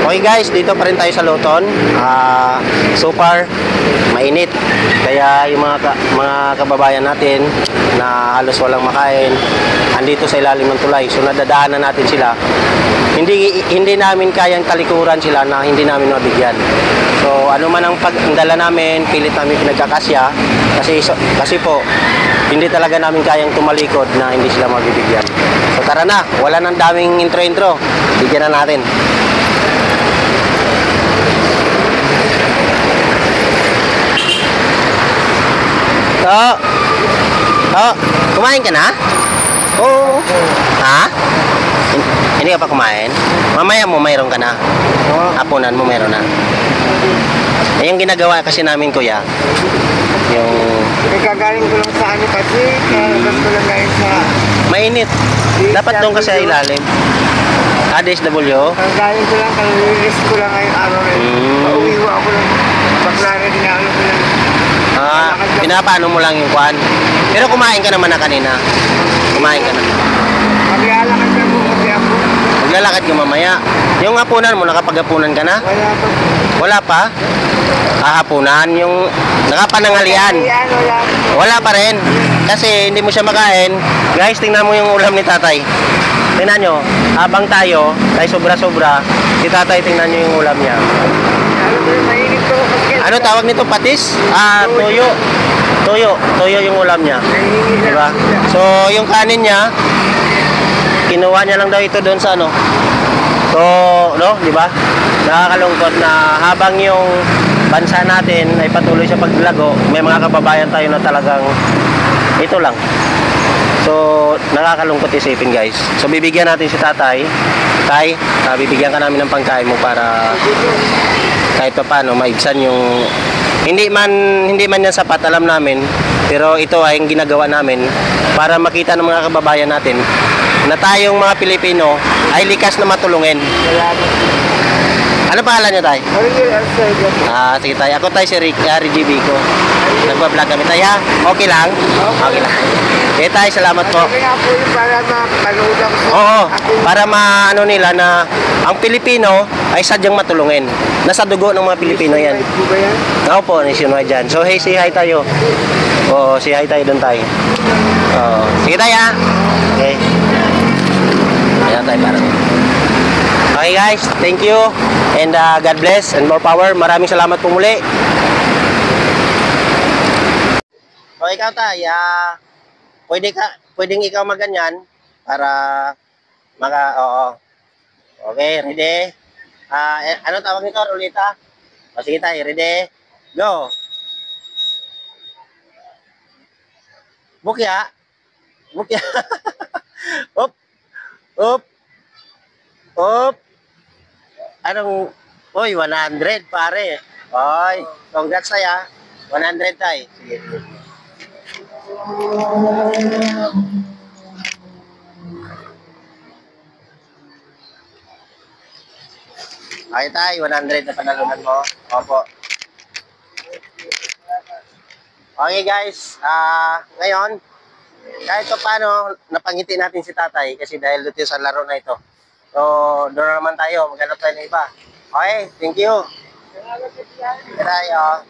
Okay guys, dito pa rin tayo sa Luton. So far, mainit. Kaya yung mga kababayan natin na halos walang makain, andito sa ilalim ng tulay. So nadadaanan natin sila. Hindi namin kayang talikuran sila na hindi namin mabigyan. So ano man ang pagdala namin, pilit namin pinagkakasya kasi po hindi talaga namin kayang tumalikod na hindi sila mabibigyan. So tara na, wala nang daming intro. Bigyan na natin. Kumain ka na? Oo. Ha? Hindi ka pa kumain? Mamaya mo mayroon ka na? Hapunan mo mayroon na? Yung ginagawa kasi namin, kuya, yung... Nagkagaling ko lang sa ano kasi, kalabas ko lang ngayon sa... Mainit. Dapat doon kasi sa ilalim. DSW? Kagaling ko lang, kalililis ko lang ngayon araw rin. Pauwiwa ako lang. Bakla na dinalo ko lang. Pinapaano mo lang yung kwan. Pero kumain ka naman na kanina. Kumain ka na. Maglalakad ka mo kasi ako. Maglalakad ka mamaya. Yung hapunan mo, nakapaghapunan ka na? Wala pa. Wala pa? Hapunan, yung nakapanangalian. Wala pa rin. Kasi hindi mo siya makain. Guys, tingnan mo yung ulam ni tatay. Tingnan nyo, habang tayo sobra-sobra, si tatay tingnan nyo yung ulam niya. Ano tawag nito? Patis? Toyo. Toyo yung ulam niya. Diba? So, yung kanin niya, kinuha niya lang daw ito doon sa ano. So, no? Diba? Nakakalungkot na habang yung bansa natin ay patuloy sa paglago, may mga kababayan tayo na talagang ito lang. So, nakakalungkot isipin guys. So, bibigyan natin si tatay. Tay, bibigyan ka namin ng pangkain mo para kahit pa paano maibsan yung hindi man yan sapat, alam namin, pero ito ay yung ginagawa namin para makita ng mga kababayan natin na tayong mga Pilipino ay likas na matulungin. Ano pangalan niyo, tay? Sige tay, ako tay si RGB ko. Nagba-vlog kami tay, ha? Okay lang? Okay lang. Okay tay, salamat po. Oo, para maano nila na ang Pilipino ay sadyang matulungin. Nasa dugo ng mga Pilipino yan. Oo po, nationwide dyan. So hey, say hi tayo. Oo, say hi tayo doon tayo. Sige tayo, ha? Okay. Ayan tayo parang. Okay guys, thank you. And God bless and more power. Maraming salamat po muli. O ikaw tay, pwedeng ikaw maganyan para oo. Okay, ready? Ano tawag nito? Ruleta? O sige tayo, ready? Go! Bukya! Bukya! Up! Up! Up! Anong... Uy, 100 pare! Oy, congrats tayo. 100 tayo. Sige. Okay tayo, 100 na panalunan mo. Opo. Okay guys, ngayon, kahit pa paano, napangiti natin si tatay kasi dahil dito sa laro na ito. So, doon naman tayo, maghanap tayo ng iba. Okay, thank you. Salamat tayo.